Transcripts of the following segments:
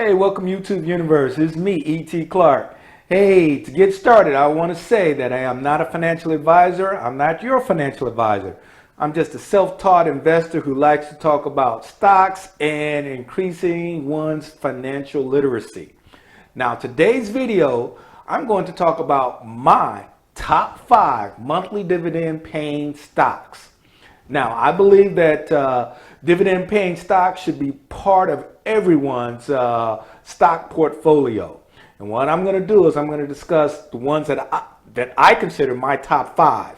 Hey, welcome YouTube universe. It's me, E.T. Clark. Hey, to get started, I want to say that I am not a financial advisor. I'm not your financial advisor. I'm just a self-taught investor who likes to talk about stocks and increasing one's financial literacy. Now, today's video, I'm going to talk about my top 5 monthly dividend paying stocks. Now, I believe that dividend paying stocks should be part of everyone's stock portfolio. And what I'm going to do is I'm going to discuss the ones that I consider my top 5.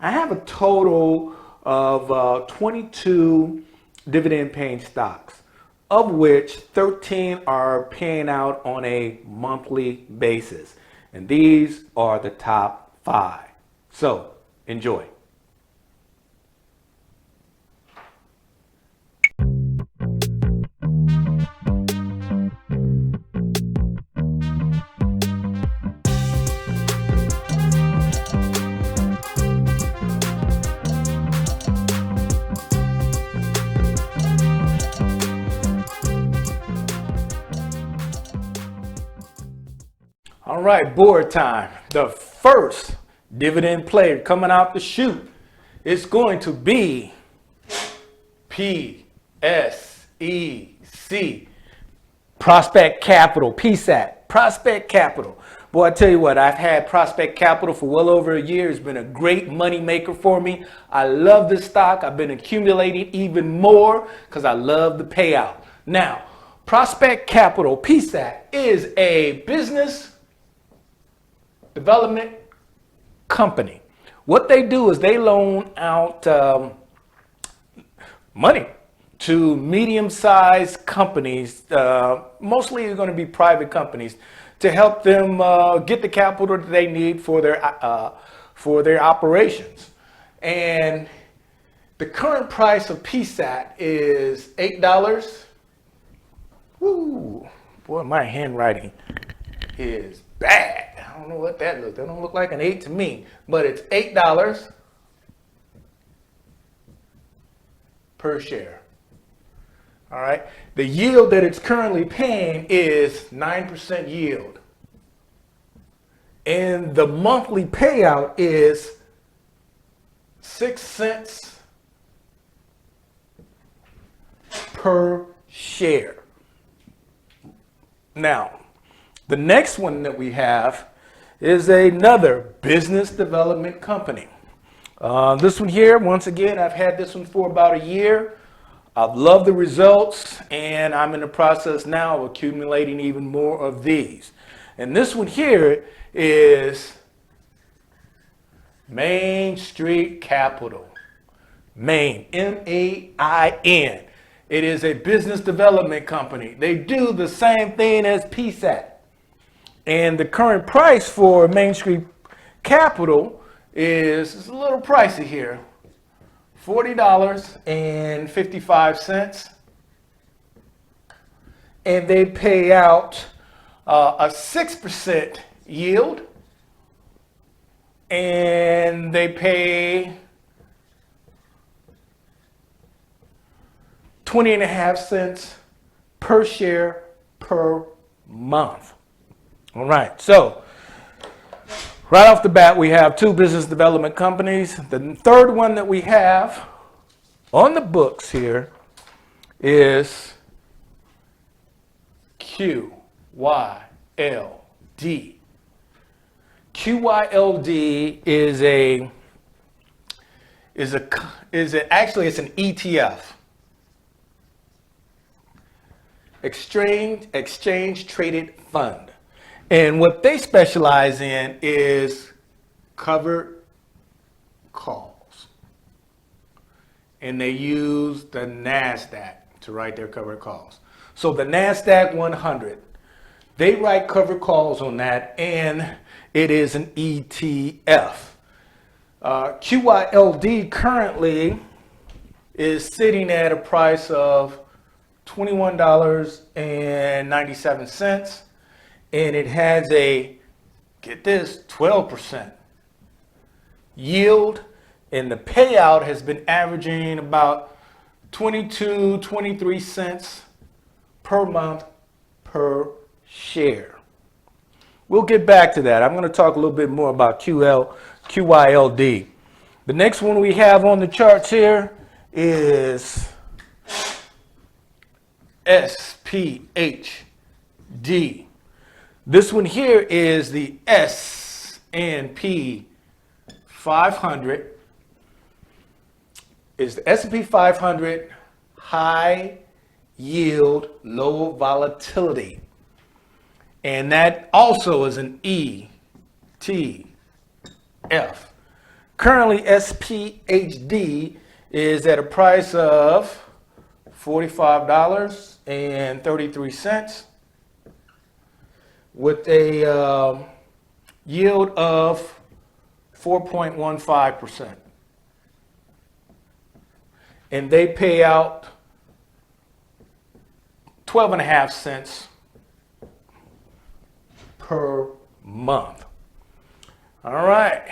I have a total of 22 dividend paying stocks, of which 13 are paying out on a monthly basis. And these are the top 5. So, enjoy. All right, board time. The first dividend player coming out the chute is going to be PSEC, Prospect Capital, PSAC, Prospect Capital. Boy, I tell you what, I've had Prospect Capital for well over a year. It's been a great money maker for me. I love this stock. I've been accumulating even more because I love the payout. Now, Prospect Capital, PSAC, is a business development company. What they do is they loan out money to medium-sized companies, mostly are going to be private companies, to help them get the capital that they need for their operations. And the current price of PSAT is $8. Woo, boy, my handwriting is bad. I don't know what that looks. That don't look like an 8 to me, but it's $8 per share. All right. The yield that it's currently paying is 9% yield. And the monthly payout is 6 cents per share. Now, the next one that we have is another business development company. This one here, once again, I've had this one for about a year. I've loved the results, and I'm in the process now of accumulating even more of these. And this one here is Main Street Capital. Main, M-A-I-N. It is a business development company. They do the same thing as PSAT. And the current price for Main Street Capital is a little pricey here. $40.55. And they pay out a 6% yield. And they pay 20.5 cents per share per month. All right, so right off the bat, we have 2 business development companies. The third one that we have on the books here is QYLD. QYLD actually it's an ETF. Exchange Traded Fund. And what they specialize in is covered calls. And they use the NASDAQ to write their covered calls. So the NASDAQ 100, they write covered calls on that, and it is an ETF. QYLD currently is sitting at a price of $21.97. And it has a, get this, 12% yield, and the payout has been averaging about 23 cents per month per share. We'll get back to that. I'm going to talk a little bit more about QYLD. The next one we have on the charts here is SPHD. This one here is the S&P 500. Is the S&P 500 high yield, low volatility. And that also is an ETF. Currently, SPHD is at a price of $45.33 with a yield of 4.15%. And they pay out 12.5 cents per month. All right.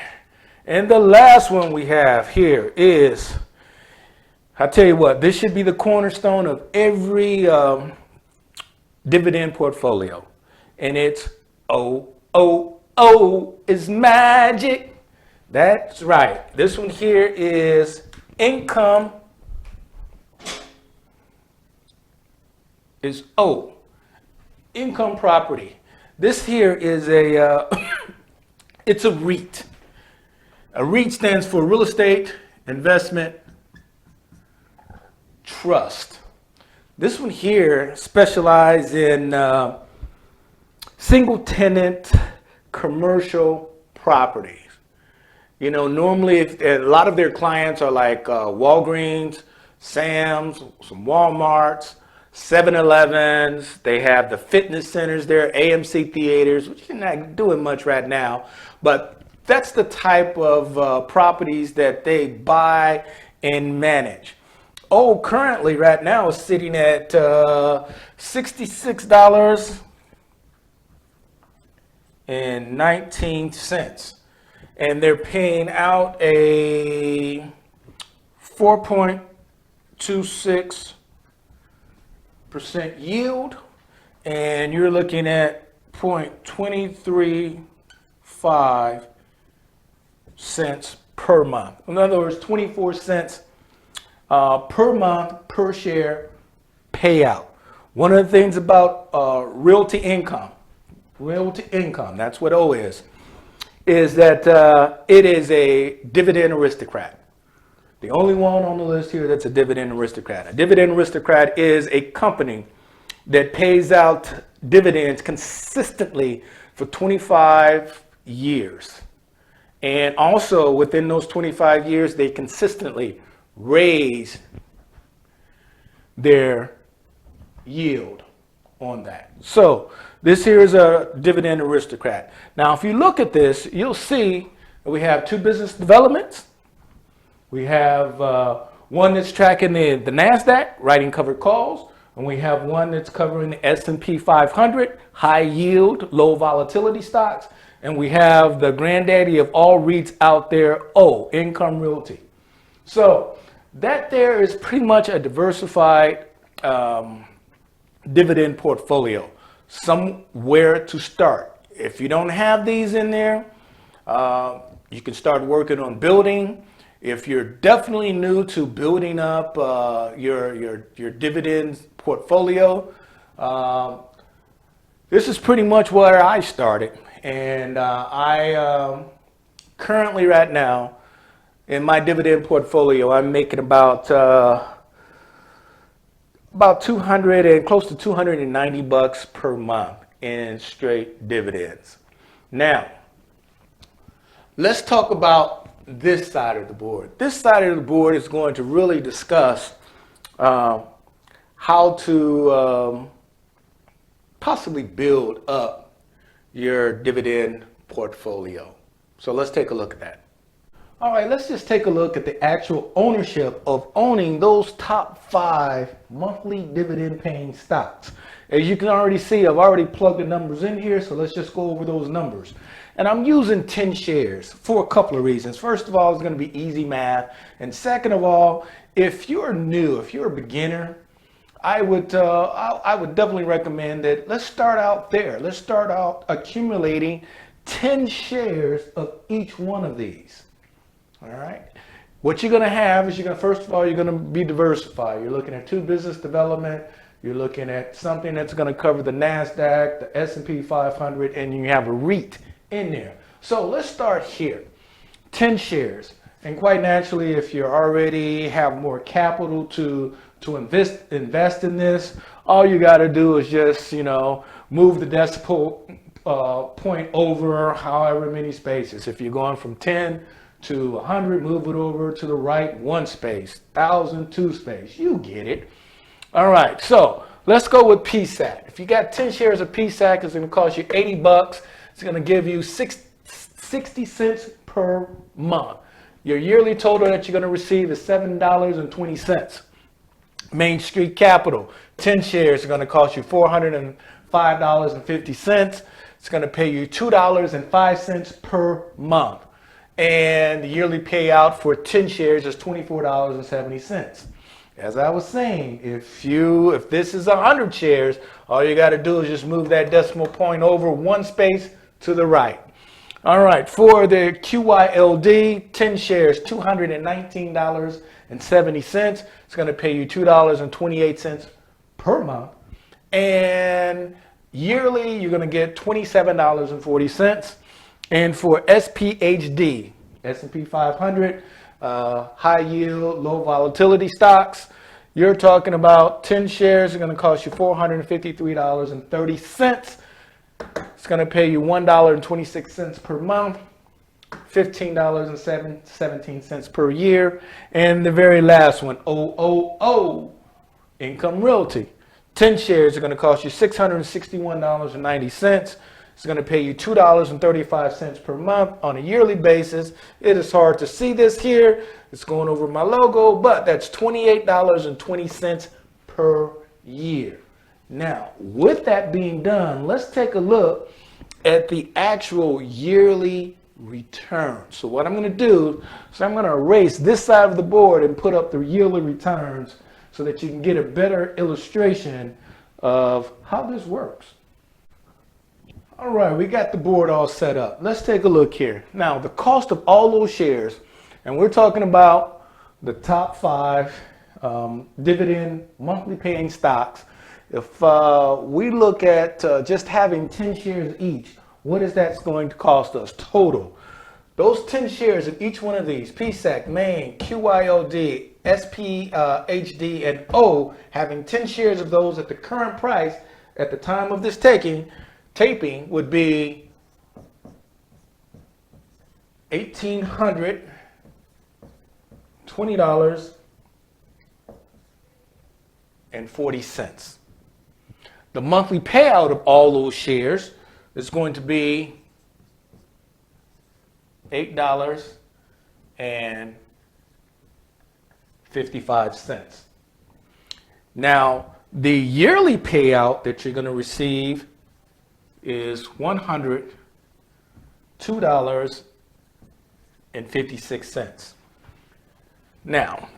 And the last one we have here is, I tell you what, this should be the cornerstone of every dividend portfolio. And it's is magic. That's right. This one here is income is O, income property. This here is a, it's a REIT. A REIT stands for Real Estate Investment Trust. This one here specializes in single tenant commercial properties. You know, normally a lot of their clients are like Walgreens, Sam's, some Walmarts, 7-Elevens. They have the fitness centers there, AMC theaters, which you're not doing much right now, but that's the type of properties that they buy and manage. Oh, currently right now is sitting at $66.19, and they're paying out a 4.26% yield, and you're looking at 0.235 cents per month. In other words, 24 cents per month per share payout. One of the things about realty income, that's what O is that it is a dividend aristocrat. The only one on the list here that's a dividend aristocrat. A dividend aristocrat is a company that pays out dividends consistently for 25 years. And also within those 25 years, they consistently raise their yield on that. So this here is a dividend aristocrat. Now, if you look at this, you'll see that we have two business developments. We have one that's tracking the NASDAQ, writing covered calls, and we have one that's covering the S&P 500, high yield, low volatility stocks, and we have the granddaddy of all REITs out there, O, Income Realty. So that there is pretty much a diversified dividend portfolio, somewhere to start. If you don't have these in there, you can start working on building. If you're definitely new to building up your dividend portfolio, this is pretty much where I started. And I currently right now in my dividend portfolio, I'm making about 200 and close to 290 bucks per month in straight dividends. Now, let's talk about this side of the board. This side of the board is going to really discuss how to possibly build up your dividend portfolio. So let's take a look at that. All right, let's just take a look at the actual ownership of owning those top 5 monthly dividend paying stocks. As you can already see, I've already plugged the numbers in here, so let's just go over those numbers. And I'm using 10 shares for a couple of reasons. First of all, it's going to be easy math. And second of all, if you're new, if you're a beginner, I would definitely recommend that. Let's start out there. Let's start out accumulating 10 shares of each one of these. All right. What you're going to have is first of all, you're going to be diversified. You're looking at 2 business development. You're looking at something that's going to cover the NASDAQ, the S&P 500, and you have a REIT in there. So let's start here. 10 shares. And quite naturally, if you already have more capital to invest in this, all you got to do is just, move the decimal point over however many spaces. If you're going from 10 to 100, move it over to the right 1 space, 1,000, 2 space. You get it. All right, so let's go with PSAC. If you got 10 shares of PSAC, it's going to cost you $80. It's going to give you 60 cents per month. Your yearly total that you're going to receive is $7.20. Main Street Capital, 10 shares are going to cost you $405.50. It's going to pay you $2.05 per month. And the yearly payout for 10 shares is $24.70. As I was saying, if this is 100 shares, all you got to do is just move that decimal point over 1 space to the right. All right, for the QYLD, 10 shares, $219.70. It's going to pay you $2.28 per month. And yearly, you're going to get $27.40. And for SPHD, S&P 500, high yield, low volatility stocks, you're talking about 10 shares are going to cost you $453.30. It's going to pay you $1.26 per month, $15.17 per year. And the very last one, OOO, Income Realty. 10 shares are going to cost you $661.90. It's going to pay you $2.35 per month on a yearly basis. It is hard to see this here. It's going over my logo, but that's $28.20 per year. Now, with that being done, let's take a look at the actual yearly return. So what I'm going to do is I'm going to erase this side of the board and put up the yearly returns so that you can get a better illustration of how this works. All right, we got the board all set up. Let's take a look here. Now, the cost of all those shares, and we're talking about the top 5 dividend monthly paying stocks. If we look at just having 10 shares each, what is that going to cost us total? Those 10 shares of each one of these, PSAC, Main, QYOD, SPHD, and O, having 10 shares of those at the current price at the time of this taping would be $1,820.40. The monthly payout of all those shares is going to be $8.55. Now, the yearly payout that you're going to receive is $102.56. Now,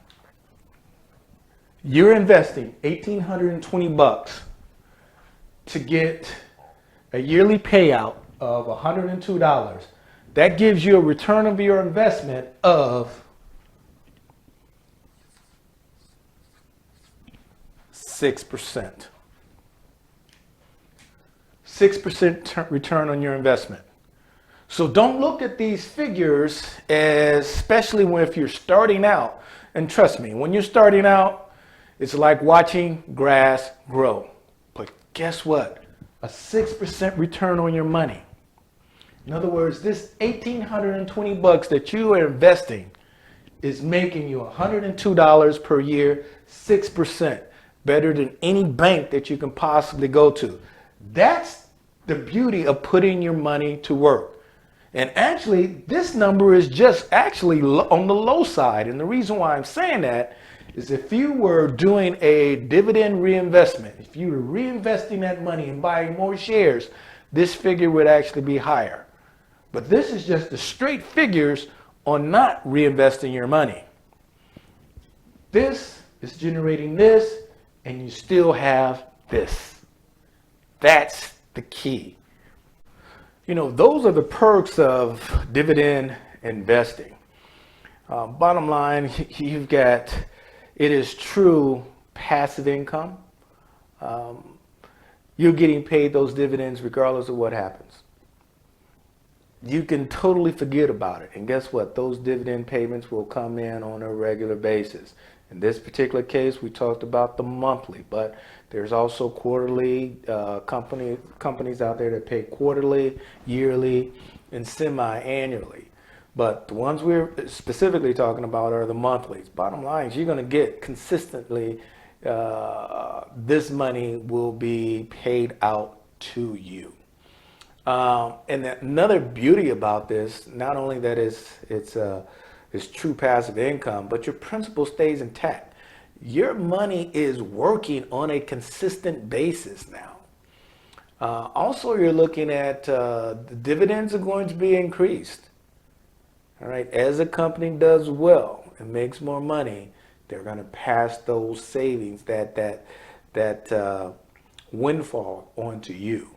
you're investing $1,820 to get a yearly payout of $102. That gives you a return of your investment of 6%. 6% return on your investment. So don't look at these figures, especially if you're starting out. And trust me, when you're starting out, it's like watching grass grow. But guess what? A 6% return on your money. In other words, this $1,820 that you are investing is making you $102 per year, 6%, better than any bank that you can possibly go to. That's the beauty of putting your money to work. And actually, this number is just actually on the low side. And the reason why I'm saying that is if you were doing a dividend reinvestment, if you were reinvesting that money and buying more shares, this figure would actually be higher. But this is just the straight figures on not reinvesting your money. This is generating this, and you still have this. That's the key. Those are the perks of dividend investing. Bottom line, you've got, it is true passive income. You're getting paid those dividends regardless of what happens. You can totally forget about it. And guess what? Those dividend payments will come in on a regular basis. In this particular case, we talked about the monthly, but there's also quarterly companies out there that pay quarterly, yearly, and semi-annually. But the ones we're specifically talking about are the monthlies. Bottom line is you're going to get consistently, this money will be paid out to you. And another beauty about this, not only that it's true passive income, but your principal stays intact. Your money is working on a consistent basis now. Also, you're looking at the dividends are going to be increased. All right, as a company does well and makes more money, they're going to pass those savings, that windfall onto you.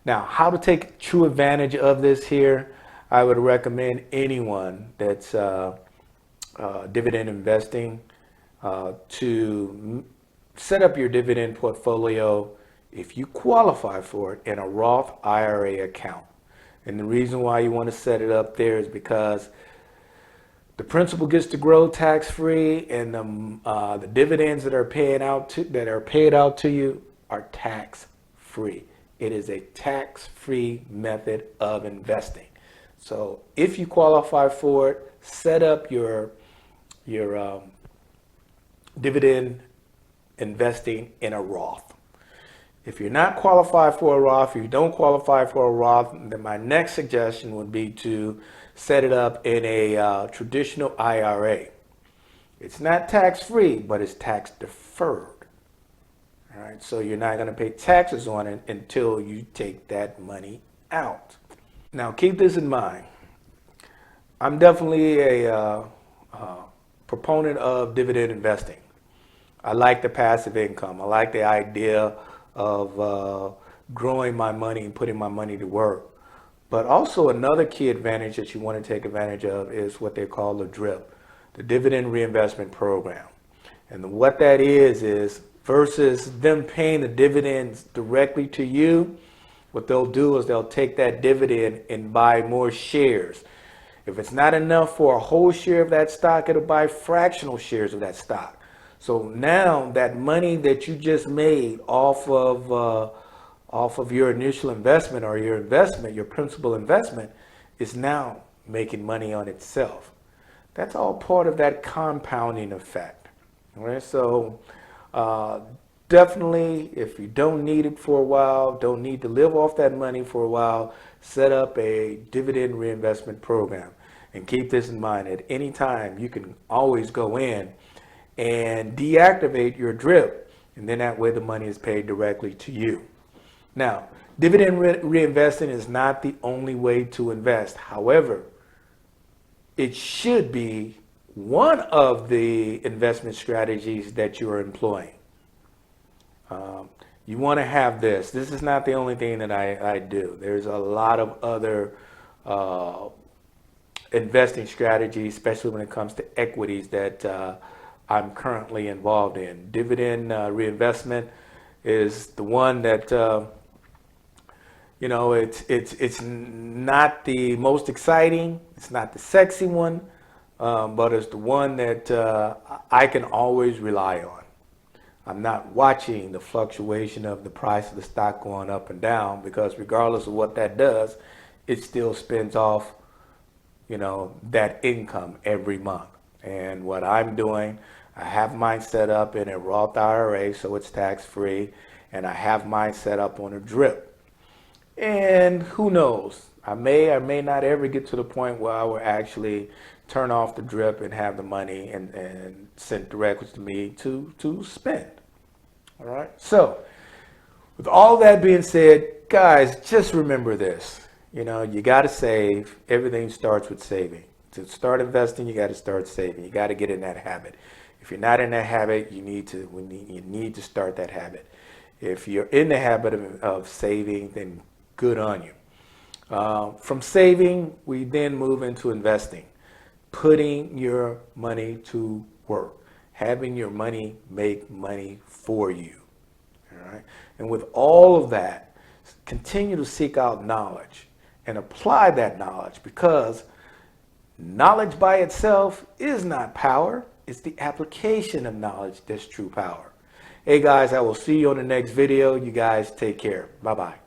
Now, how to take true advantage of this here, I would recommend anyone that's dividend investing to set up your dividend portfolio, if you qualify for it, in a Roth IRA account. And the reason why you want to set it up there is because the principal gets to grow tax-free, and the dividends that are paid out to you are tax-free. It is a tax-free method of investing. So if you qualify for it, set up your dividend investing in a Roth. If you're not qualified for a Roth, if you don't qualify for a Roth, then my next suggestion would be to set it up in a traditional IRA. It's not tax-free, but it's tax-deferred. All right, so you're not going to pay taxes on it until you take that money out. Now, keep this in mind. I'm definitely a proponent of dividend investing. I like the passive income. I like the idea of growing my money and putting my money to work. But also another key advantage that you want to take advantage of is what they call the DRIP, the Dividend Reinvestment Program. And what that is versus them paying the dividends directly to you, what they'll do is they'll take that dividend and buy more shares. If it's not enough for a whole share of that stock, it'll buy fractional shares of that stock. So now that money that you just made off of your initial investment, or your principal investment, is now making money on itself. That's all part of that compounding effect. All right, so definitely, if you don't need it for a while, don't need to live off that money for a while, set up a dividend reinvestment program. And keep this in mind, at any time you can always go in and deactivate your DRIP, and then that way the money is paid directly to you. Now, dividend reinvesting is not the only way to invest. However, it should be one of the investment strategies that you are employing. You want to have this. This is not the only thing that I do. There's a lot of other investing strategies, especially when it comes to equities, that I'm currently involved in. Dividend reinvestment is the one that it's not the most exciting, it's not the sexy one, but it's the one that I can always rely on. I'm not watching the fluctuation of the price of the stock going up and down, because regardless of what that does, it still spins off, that income every month. And what I'm doing, I have mine set up in a Roth IRA, so it's tax-free, and I have mine set up on a DRIP. And who knows, I may or may not ever get to the point where I will actually turn off the DRIP and have the money and sent directly to me to spend. All right. So with all that being said, guys, just remember this. You got to save. Everything starts with saving. To start investing, you got to start saving. You got to get in that habit. If you're not in that habit, you need to start that habit. If you're in the habit of saving, then good on you. From saving, we then move into investing, putting your money to work, having your money make money for you. All right? And with all of that, continue to seek out knowledge and apply that knowledge, because knowledge by itself is not power. It's the application of knowledge that's true power. Hey guys, I will see you on the next video. You guys take care. Bye-bye.